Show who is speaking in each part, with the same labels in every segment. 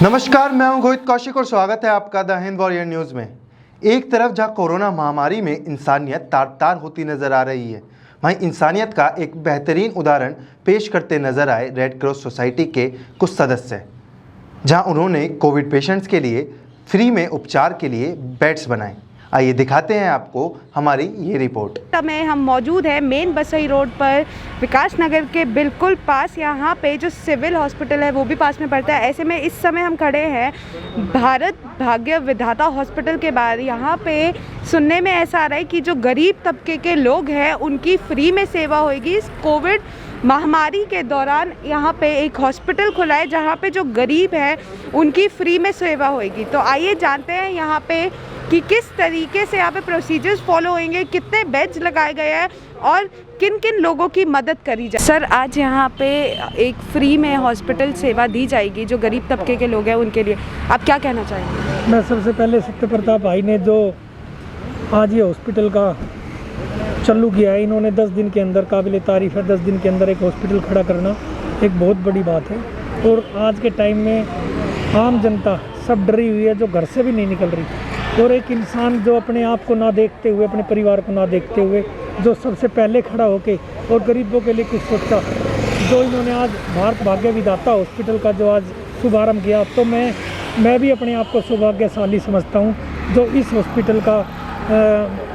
Speaker 1: नमस्कार, मैं हूं घोषित कौशिक और स्वागत है आपका द हिंद वॉरियर न्यूज़ में। एक तरफ जहां कोरोना महामारी में इंसानियत तार-तार होती नजर आ रही है, वहीं इंसानियत का एक बेहतरीन उदाहरण पेश करते नजर आए रेड क्रॉस सोसाइटी के कुछ सदस्य, जहां उन्होंने कोविड पेशेंट्स के लिए फ्री में उपचार के लिए बेड्स बनाए। आइए दिखाते हैं आपको हमारी ये रिपोर्ट।
Speaker 2: में हम मौजूद हैं मेन बसई रोड पर, विकास नगर के बिल्कुल पास। यहाँ पे जो सिविल हॉस्पिटल है वो भी पास में पड़ता है। ऐसे में इस समय हम खड़े हैं भारत भाग्य विधाता हॉस्पिटल के बाहर। यहाँ पे सुनने में ऐसा आ रहा है कि जो गरीब तबके के लोग हैं उनकी फ्री में सेवा होगी। इस कोविड महामारी के दौरान यहाँ पे एक हॉस्पिटल खुला है जहाँ पे जो गरीब हैं उनकी फ्री में सेवा होगी। तो आइए जानते हैं यहाँ पे कि किस तरीके से यहाँ पे प्रोसीजर्स फॉलो होंगे, कितने बेड्स लगाए गए हैं और किन किन लोगों की मदद करी जाए। सर, आज यहाँ पे एक फ्री में हॉस्पिटल सेवा दी जाएगी जो गरीब तबके के लोग हैं उनके लिए, आप क्या कहना चाहेंगे?
Speaker 3: मैं सबसे पहले सत्य प्रताप भाई ने जो आज ये हॉस्पिटल का चालू किया है, इन्होंने 10 दिन के अंदर, काबिल तारीफ़ है, 10 दिन के अंदर एक हॉस्पिटल खड़ा करना एक बहुत बड़ी बात है। और आज के टाइम में आम जनता सब डरी हुई है, जो घर से भी नहीं निकल रही, और एक इंसान जो अपने आप को ना देखते हुए, अपने परिवार को ना देखते हुए, जो सबसे पहले खड़ा होके और गरीबों के लिए कुछ सोचा, जो इन्होंने आज भारत भाग्य विधाता हॉस्पिटल का जो आज शुभारम्भ किया, तो मैं भी अपने आप को सौभाग्यशाली समझता हूँ जो इस हॉस्पिटल का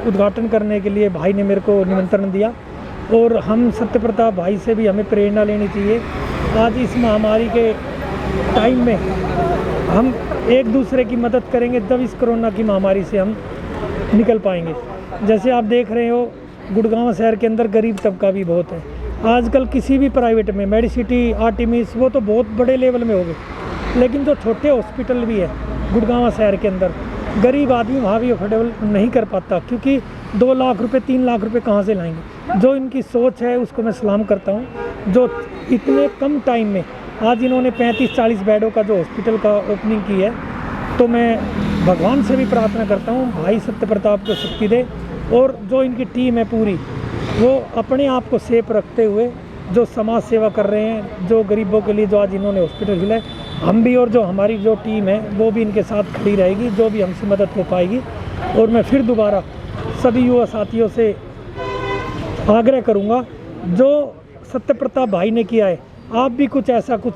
Speaker 3: उद्घाटन करने के लिए भाई ने मेरे को निमंत्रण दिया। और हम सत्य प्रताप भाई से भी हमें प्रेरणा लेनी चाहिए। आज इस महामारी के टाइम में हम एक दूसरे की मदद करेंगे, तब इस कोरोना की महामारी से हम निकल पाएंगे। जैसे आप देख रहे हो, गुड़गांव शहर के अंदर गरीब तबका भी बहुत है। आजकल किसी भी प्राइवेट में, मेडिसिटी, आर्टिमिस, वो तो बहुत बड़े लेवल में हो गए, लेकिन जो छोटे हॉस्पिटल भी है गुड़गांव शहर के अंदर, गरीब आदमी वहाँ भी अफोर्डेबल नहीं कर पाता, क्योंकि 2 लाख रुपए 3 लाख रुपए कहाँ से लाएंगे। जो इनकी सोच है उसको मैं सलाम करता हूँ, जो इतने कम टाइम में आज इन्होंने 35-40 बेडों का जो हॉस्पिटल का ओपनिंग की है। तो मैं भगवान से भी प्रार्थना करता हूँ भाई सत्य प्रताप को शक्ति दे, और जो इनकी टीम है पूरी, वो अपने आप को सेफ रखते हुए जो समाज सेवा कर रहे हैं, जो गरीबों के लिए जो आज इन्होंने हॉस्पिटल खुला है, हम भी और जो हमारी जो टीम है वो भी इनके साथ खड़ी रहेगी, जो भी हमसे मदद हो पाएगी। और मैं फिर दोबारा सभी युवा साथियों से आग्रह करूँगा, जो सत्य प्रताप भाई ने किया है, आप भी कुछ ऐसा कुछ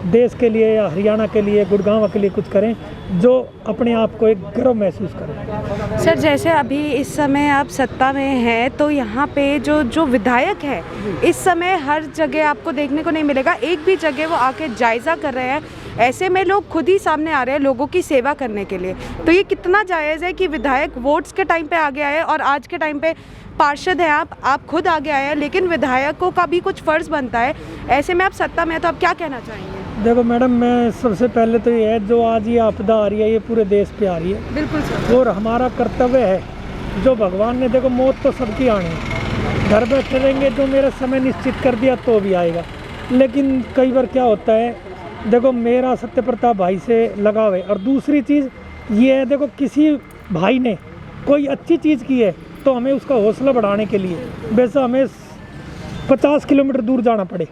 Speaker 3: देश के लिए या हरियाणा के लिए, गुड़गांव के लिए कुछ करें, जो अपने आप को एक गर्व महसूस करें।
Speaker 2: सर, जैसे अभी इस समय आप सत्ता में हैं, तो यहाँ पे जो विधायक है इस समय हर जगह आपको देखने को नहीं मिलेगा, एक भी जगह वो आके जायज़ा कर रहे हैं। ऐसे में लोग खुद ही सामने आ रहे हैं लोगों की सेवा करने के लिए। तो ये कितना जायज़ है कि विधायक वोट्स के टाइम पे आगे आए और आज के टाइम पे पार्षद हैं आप खुद आगे आए हैं, लेकिन विधायकों का भी कुछ फ़र्ज़ बनता है। ऐसे में आप सत्ता में हैं, तो आप क्या कहना चाहेंगे?
Speaker 3: देखो मैडम, मैं सबसे पहले तो ये है, जो आज ये आपदा आ रही है ये पूरे देश पे आ रही है।
Speaker 2: बिल्कुल सर।
Speaker 3: और हमारा कर्तव्य है, जो भगवान ने, देखो मौत तो सबकी आनी है, घर बैठे रहेंगे जो मेरा समय निश्चित कर दिया तो भी आएगा। लेकिन कई बार क्या होता है, देखो मेरा सत्य प्रताप भाई से लगाव है। और दूसरी चीज़ ये है, देखो किसी भाई ने कोई अच्छी चीज़ की है तो हमें उसका हौसला बढ़ाने के लिए वैसे हमें 50 किलोमीटर दूर जाना पड़े,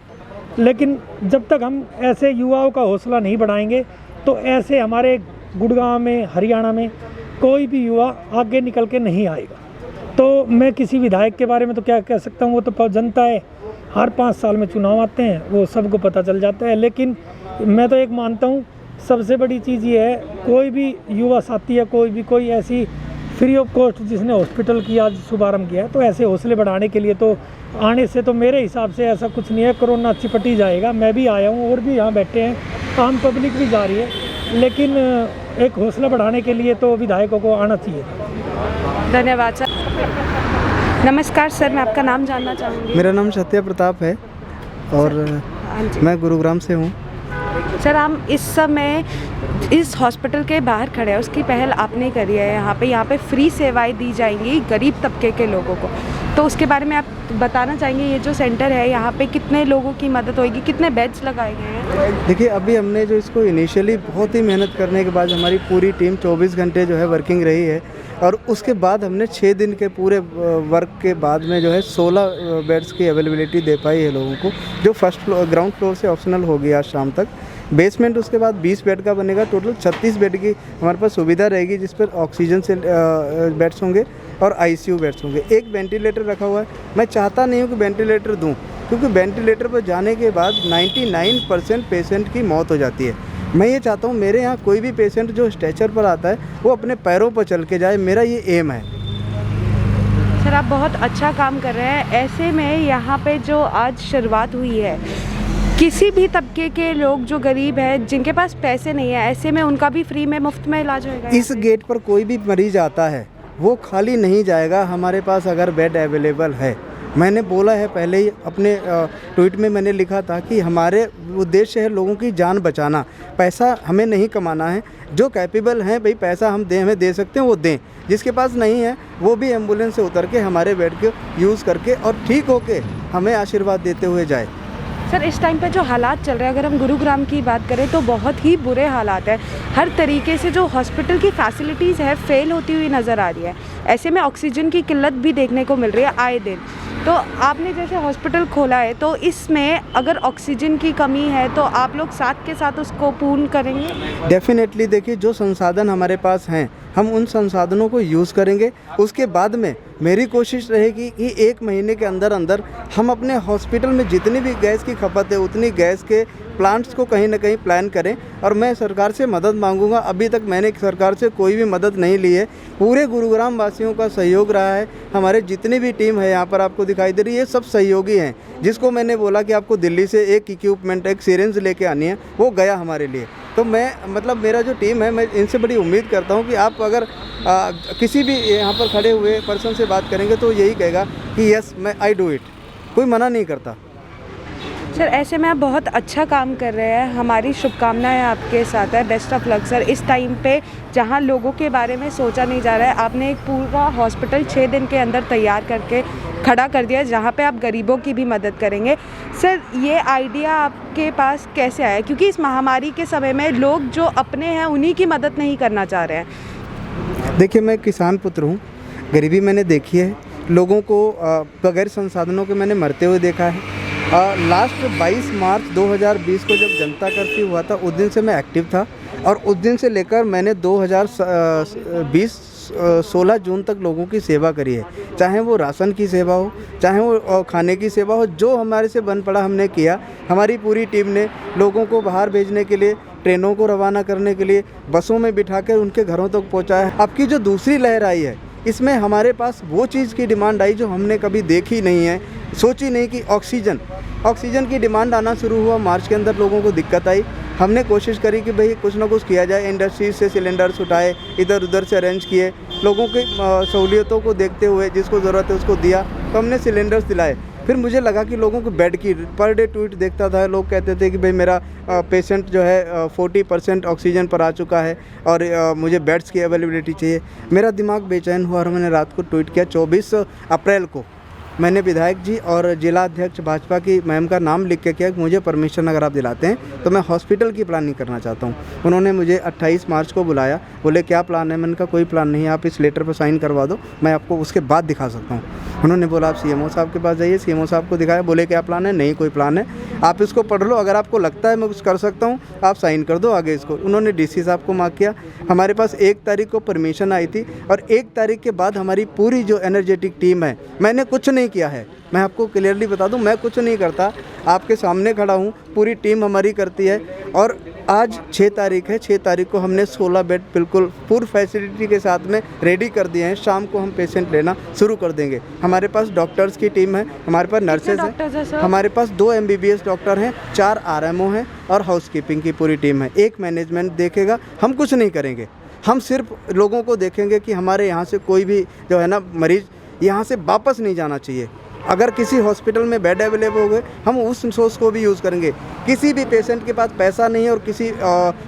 Speaker 3: लेकिन जब तक हम ऐसे युवाओं का हौसला नहीं बढ़ाएंगे तो ऐसे हमारे गुड़गांव में, हरियाणा में कोई भी युवा आगे निकल के नहीं आएगा। तो मैं किसी विधायक के बारे में तो क्या कह सकता हूँ, वो तो जनता है, हर 5 साल में चुनाव आते हैं, वो सबको पता चल जाता है। लेकिन मैं तो एक मानता हूँ, सबसे बड़ी चीज़ ये है, कोई भी युवा साथी है, कोई ऐसी फ्री ऑफ कॉस्ट जिसने हॉस्पिटल की आज शुभारम्भ किया है, तो ऐसे हौसले बढ़ाने के लिए तो आने से तो मेरे हिसाब से ऐसा कुछ नहीं है, कोरोना चिपट ही जाएगा। मैं भी आया हूँ और भी यहाँ बैठे हैं, आम पब्लिक भी जा रही है, लेकिन एक हौसला बढ़ाने के लिए तो विधायकों को आना चाहिए।
Speaker 2: धन्यवाद सर। नमस्कार सर, मैं आपका नाम जानना चाहूँगी।
Speaker 4: मेरा नाम सत्य प्रताप है और मैं गुरुग्राम से हूँ।
Speaker 2: सर, हम इस समय इस हॉस्पिटल के बाहर खड़े हैं, उसकी पहल आपने करी है। यहाँ पे फ्री सेवाएं दी जाएंगी गरीब तबके के लोगों को, तो उसके बारे में आप बताना चाहेंगे? ये जो सेंटर है यहाँ पे कितने लोगों की मदद होगी, कितने बेड्स लगाए गए हैं?
Speaker 4: देखिए, अभी हमने जो इसको इनिशियली बहुत ही मेहनत करने के बाद हमारी पूरी टीम 24 घंटे जो है वर्किंग रही है, और उसके बाद हमने 6 दिन के पूरे वर्क के बाद में जो है 16 बेड्स की अवेलेबिलिटी दे पाई है लोगों को, जो फर्स्ट फ्लोर, ग्राउंड फ्लोर से ऑप्शनल होगी आज शाम तक। बेसमेंट उसके बाद 20 बेड का बनेगा, टोटल 36 बेड की हमारे पास सुविधा रहेगी, जिस पर ऑक्सीजन से बेड्स होंगे और आईसीयू बेड्स होंगे। एक वेंटिलेटर रखा हुआ है। मैं चाहता नहीं हूँ कि वेंटिलेटर दूँ, क्योंकि वेंटिलेटर पर जाने के बाद 99% पेशेंट की मौत हो जाती है। मैं ये चाहता हूँ मेरे यहाँ कोई भी पेशेंट जो स्ट्रेचर पर आता है वो अपने पैरों पर चल के जाए, मेरा ये एम है।
Speaker 2: सर आप बहुत अच्छा काम कर रहे हैं। ऐसे में यहाँ पे जो आज शुरुआत हुई है, किसी भी तबके के लोग जो गरीब हैं, जिनके पास पैसे नहीं है, ऐसे में उनका भी फ्री में मुफ्त में इलाज होगा।
Speaker 4: इस गेट पर कोई भी मरीज आता है वो खाली नहीं जाएगा, हमारे पास अगर बेड अवेलेबल है। मैंने बोला है पहले ही, अपने ट्वीट में मैंने लिखा था कि हमारे उद्देश्य है लोगों की जान बचाना, पैसा हमें नहीं कमाना है। जो कैपेबल हैं भाई पैसा हमें दे सकते हैं वो दें, जिसके पास नहीं है वो भी एम्बुलेंस से उतर के हमारे बेड को यूज़ करके और ठीक होके हमें आशीर्वाद देते हुए जाए।
Speaker 2: सर इस टाइम पे जो हालात चल रहे हैं, अगर हम गुरुग्राम की बात करें तो बहुत ही बुरे हालात हैं। हर तरीके से जो हॉस्पिटल की फैसिलिटीज़ है फेल होती हुई नज़र आ रही है। ऐसे में ऑक्सीजन की किल्लत भी देखने को मिल रही है आए दिन। तो आपने जैसे हॉस्पिटल खोला है, तो इसमें अगर ऑक्सीजन की कमी है तो आप लोग साथ के साथ उसको पूर्ण करेंगे?
Speaker 4: डेफिनेटली। देखिए, जो संसाधन हमारे पास हैं हम उन संसाधनों को यूज़ करेंगे। उसके बाद में मेरी कोशिश रहेगी कि 1 महीने के अंदर अंदर हम अपने हॉस्पिटल में जितनी भी गैस की खपत है उतनी गैस के प्लांट्स को कहीं ना कहीं प्लान करें, और मैं सरकार से मदद मांगूंगा। अभी तक मैंने सरकार से कोई भी मदद नहीं ली है। पूरे गुरुग्राम वासियों का सहयोग रहा है। हमारे जितनी भी टीम है यहाँ पर आपको दिखाई दे रही है, सब सहयोगी हैं। जिसको मैंने बोला कि आपको दिल्ली से एक इक्विपमेंट, एक सिरिंज लेके आनी है, वो गया हमारे लिए। तो मैं मतलब मेरा जो टीम है, मैं इनसे बड़ी उम्मीद करता हूँ कि आप अगर किसी भी यहाँ पर खड़े हुए पर्सन से बात करेंगे तो यही कहेगा कि यस मैं आई डू इट, कोई मना नहीं करता।
Speaker 2: सर ऐसे में आप बहुत अच्छा काम कर रहे हैं, हमारी शुभकामनाएं आपके साथ है। Best of luck sir. इस टाइम पे जहां लोगों के बारे में सोचा नहीं जा रहा है, आपने एक पूरा हॉस्पिटल 6 दिन के अंदर तैयार करके खड़ा कर दिया, जहां पे आप गरीबों की भी मदद करेंगे। सर ये आइडिया आपके पास कैसे आया? क्योंकि इस महामारी के समय में लोग जो अपने हैं उन्हीं की मदद नहीं करना चाह रहे हैं।
Speaker 4: देखिए, मैं किसान पुत्र हूँ, गरीबी मैंने देखी है, लोगों को बगैर संसाधनों के मैंने मरते हुए देखा है। लास्ट 22 मार्च 2020 को जब जनता कर्फ्यू हुआ था, उस दिन से मैं एक्टिव था, और उस दिन से लेकर मैंने 2020 16 जून तक लोगों की सेवा करी है। चाहे वो राशन की सेवा हो, चाहे वो खाने की सेवा हो, जो हमारे से बन पड़ा हमने किया। हमारी पूरी टीम ने लोगों को बाहर भेजने के लिए, ट्रेनों को रवाना करने के लिए बसों में बिठाकर उनके घरों तक पहुंचाया। अब की जो दूसरी लहर आई है, इसमें हमारे पास वो चीज़ की डिमांड आई जो हमने कभी देखी नहीं है, सोची नहीं कि ऑक्सीजन की डिमांड आना शुरू हुआ। मार्च के अंदर लोगों को दिक्कत आई, हमने कोशिश करी कि भाई कुछ ना कुछ किया जाए। इंडस्ट्रीज से सिलेंडर्स उठाए, इधर उधर से अरेंज किए, लोगों की सहूलियतों को देखते हुए जिसको ज़रूरत है उसको दिया, तो हमने सिलेंडर्स दिलाए। फिर मुझे लगा कि लोगों को बेड की पर डे ट्वीट देखता था, लोग कहते थे कि भाई मेरा पेशेंट जो है 40% ऑक्सीजन पर आ चुका है और मुझे बेड्स की अवेलेबिलिटी चाहिए। मेरा दिमाग बेचैन हुआ और मैंने रात को ट्वीट किया। 24 अप्रैल को मैंने विधायक जी और जिला अध्यक्ष भाजपा की मैम का नाम लिख के किया कि मुझे परमिशन अगर आप दिलाते हैं तो मैं हॉस्पिटल की प्लानिंग करना चाहता हूँ। उन्होंने मुझे 28 मार्च को बुलाया, बोले क्या प्लान है? मैंने कहा कोई प्लान नहीं है, आप इस लेटर पर साइन करवा दो, मैं आपको उसके बाद दिखा सकता हूँ। उन्होंने बोला आप सीएमओ साहब के पास जाइए, सीएमओ साहब को दिखाया, बोले क्या प्लान है? नहीं कोई प्लान है, आप इसको पढ़ लो, अगर आपको लगता है मैं कुछ कर सकता हूँ आप साइन कर दो आगे इसको। उन्होंने डीसी साहब को मार्क किया। हमारे पास 1 तारीख को परमिशन आई थी और 1 तारीख के बाद हमारी पूरी जो एनर्जेटिक टीम है, मैंने कुछ नहीं किया है, मैं आपको क्लियरली बता दूं, मैं कुछ नहीं करता, आपके सामने खड़ा हूं, पूरी टीम हमारी करती है। और आज 6 तारीख है, 6 तारीख को हमने 16 बेड बिल्कुल पूरी फैसिलिटी के साथ में रेडी कर दिए हैं। शाम को हम पेशेंट लेना शुरू कर देंगे। हमारे पास डॉक्टर्स की टीम है, हमारे पास नर्सेज हैं, हमारे पास 2 MBBS डॉक्टर हैं, 4 RMO हैं और हाउसकीपिंग की पूरी टीम है। एक मैनेजमेंट देखेगा, हम कुछ नहीं करेंगे, हम सिर्फ लोगों को देखेंगे कि हमारे यहाँ से कोई भी जो है ना मरीज़ यहाँ से वापस नहीं जाना चाहिए। अगर किसी हॉस्पिटल में बेड अवेलेबल हो गए, हम उस सोर्स को भी यूज़ करेंगे। किसी भी पेशेंट के पास पैसा नहीं है और किसी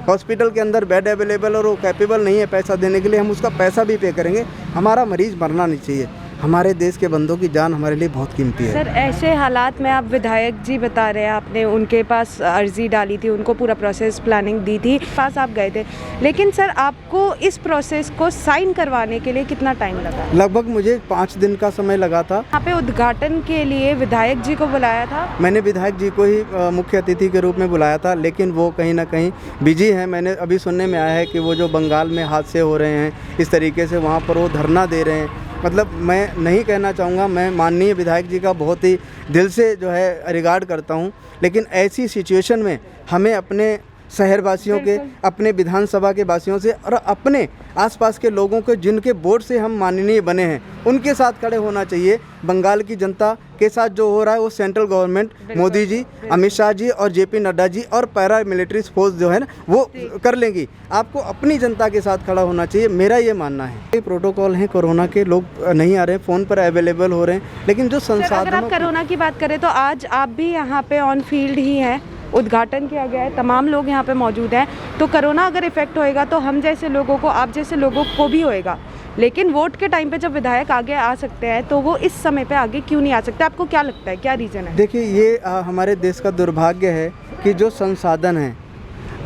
Speaker 4: हॉस्पिटल के अंदर बेड अवेलेबल और वो कैपेबल नहीं है पैसा देने के लिए, हम उसका पैसा भी पे करेंगे। हमारा मरीज़ मरना नहीं चाहिए। हमारे देश के बंदों की जान हमारे लिए बहुत कीमती है।
Speaker 2: सर ऐसे हालात में आप विधायक जी बता रहे हैं, आपने उनके पास अर्जी डाली थी, उनको पूरा प्रोसेस प्लानिंग दी थी, पास आप गए थे, लेकिन सर आपको इस प्रोसेस को साइन करवाने के लिए कितना टाइम लगा?
Speaker 4: लगभग मुझे 5 दिन का समय लगा था।
Speaker 2: यहाँ पे उद्घाटन के लिए विधायक जी को बुलाया था?
Speaker 4: मैंने विधायक जी को ही मुख्य अतिथि के रूप में बुलाया था, लेकिन वो कहीं ना कहीं बिजी हैं। मैंने अभी सुनने में आया है कि वो जो बंगाल में हादसे हो रहे हैं इस तरीके से वहाँ पर वो धरना दे रहे हैं। मतलब मैं नहीं कहना चाहूँगा, मैं माननीय विधायक जी का बहुत ही दिल से जो है रिगार्ड करता हूँ, लेकिन ऐसी सिचुएशन में हमें अपने शहरवासियों के, अपने विधानसभा के वासियों से और अपने आसपास के लोगों के जिनके वोट से हम माननीय बने हैं उनके साथ खड़े होना चाहिए। बंगाल की जनता के साथ जो हो रहा है वो सेंट्रल गवर्नमेंट, मोदी जी, अमित शाह जी और जेपी नड्डा जी और पैरा मिलिट्री फोर्स जो है ना वो कर लेंगी। आपको अपनी जनता के साथ खड़ा होना चाहिए, मेरा ये मानना है। ये प्रोटोकॉल हैं कोरोना के, लोग नहीं आ रहे हैं, फ़ोन पर अवेलेबल हो रहे हैं, लेकिन जो
Speaker 2: अगर आप
Speaker 4: संसाधनों
Speaker 2: कोरोना की बात करें तो आज आप भी यहाँ पे ऑन फील्ड ही हैं, उद्घाटन किया गया है, तमाम लोग यहाँ पे मौजूद हैं, तो कोरोना अगर इफेक्ट होएगा तो हम जैसे लोगों को, आप जैसे लोगों को भी होएगा, लेकिन वोट के टाइम पे जब विधायक आगे आ सकते हैं तो वो इस समय पे आगे क्यों नहीं आ सकते? आपको क्या लगता है, क्या रीज़न है?
Speaker 4: देखिए, ये हमारे देश का दुर्भाग्य है कि जो संसाधन हैं,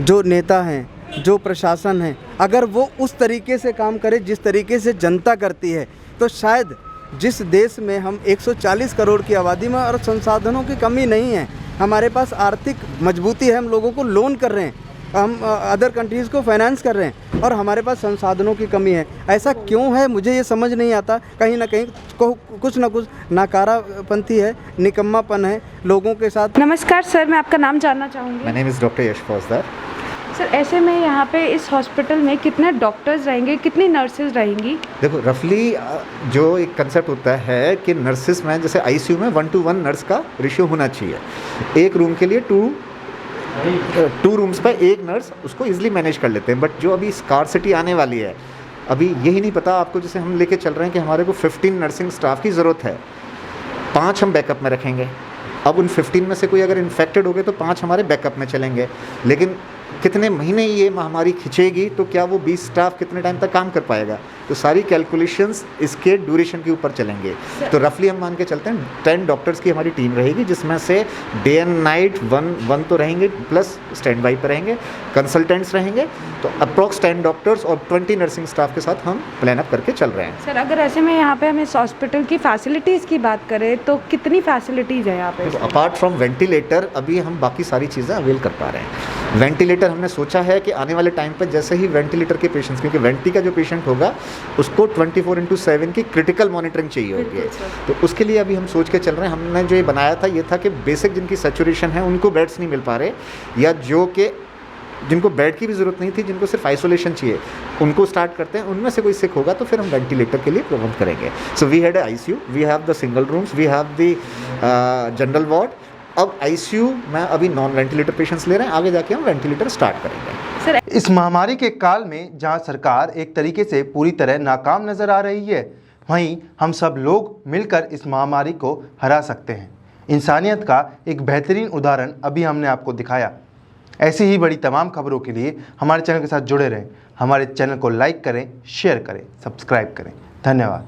Speaker 4: जो नेता हैं, जो प्रशासन है, अगर वो उस तरीके से काम करे जिस तरीके से जनता करती है, तो शायद जिस देश में हम 140 करोड़ की आबादी में और संसाधनों की कमी नहीं है, हमारे पास आर्थिक मजबूती है, हम लोगों को लोन कर रहे हैं, हम अदर कंट्रीज़ को फाइनेंस कर रहे हैं और हमारे पास संसाधनों की कमी है। ऐसा क्यों है मुझे ये समझ नहीं आता। कहीं ना कहीं कुछ ना कुछ नाकारापंथी है, निकम्मापन है लोगों के साथ।
Speaker 2: नमस्कार सर, मैं आपका नाम जानना चाहूँगी।
Speaker 5: माय नेम इज़ डॉक्टर यश फौजदार।
Speaker 2: सर ऐसे में यहाँ पे इस हॉस्पिटल में कितने डॉक्टर्स रहेंगे, कितनी नर्सेज रहेंगी?
Speaker 5: देखो, रफली जो एक कंसेप्ट होता है कि नर्सेस में, जैसे आईसीयू में 1 to 1 नर्स का रेशियो होना चाहिए। एक रूम के लिए टू रूम्स पर एक नर्स उसको इजीली मैनेज कर लेते हैं। बट जो अभी स्कार्सिटी आने वाली है, अभी यही नहीं पता आपको, जैसे हम लेके चल रहे हैं कि हमारे को 15 नर्सिंग स्टाफ की ज़रूरत है, 5 हम बैकअप में रखेंगे। अब उन 15 में से कोई अगर इन्फेक्टेड हो गए तो 5 हमारे बैकअप में चलेंगे, लेकिन कितने महीने ये महामारी खिंचेगी तो क्या वो 20 स्टाफ कितने टाइम तक काम कर पाएगा? तो सारी कैलकुलेशंस इसके ड्यूरेशन के ऊपर चलेंगे। तो रफली हम मान के चलते हैं 10 डॉक्टर्स की हमारी टीम रहेगी, जिसमें से डे एंड नाइट वन तो रहेंगे, प्लस स्टैंड बाई पर रहेंगे, कंसल्टेंट्स रहेंगे। तो अप्रॉक्स 10 डॉक्टर्स और 20 नर्सिंग स्टाफ के साथ हम प्लान अप करके चल रहे हैं।
Speaker 2: सर अगर ऐसे में यहाँ पे हम इस हॉस्पिटल की फैसिलिटीज़ की बात करें तो कितनी फैसिलिटीज़ है यहाँ पे?
Speaker 5: तो अपार्ट फ्रॉम वेंटिलेटर अभी हम बाकी सारी चीज़ें अवेल कर पा रहे हैं। वेंटिलेटर हमने सोचा है कि आने वाले टाइम पर जैसे ही वेंटिलेटर के पेशेंट्स, क्योंकि वेंटी का जो पेशेंट होगा उसको 24/7 की क्रिटिकल मॉनिटरिंग चाहिए होगी, तो उसके लिए अभी हम सोच के चल रहे हैं। हमने जो ये बनाया था ये था कि बेसिक जिनकी सैचुरेशन है उनको बेड्स नहीं मिल पा रहे, या जो कि जिनको बेड की भी ज़रूरत नहीं थी, जिनको सिर्फ आइसोलेशन चाहिए, उनको स्टार्ट करते हैं। उनमें से कोई सिक होगा तो फिर हम वेंटिलेटर के लिए प्रबंध करेंगे। So we had ICU, we have the single rooms, we have the general ward. अब आईसीयू में अभी नॉन वेंटिलेटर पेशेंट्स ले रहे हैं, आगे जाके हम वेंटिलेटर स्टार्ट करेंगे।
Speaker 1: इस महामारी के काल में जहां सरकार एक तरीके से पूरी तरह नाकाम नजर आ रही है, वहीं हम सब लोग मिलकर इस महामारी को हरा सकते हैं। इंसानियत का एक बेहतरीन उदाहरण अभी हमने आपको दिखाया। ऐसी ही बड़ी तमाम खबरों के लिए हमारे चैनल के साथ जुड़े रहें। हमारे चैनल को लाइक करें, शेयर करें, सब्सक्राइब करें। धन्यवाद।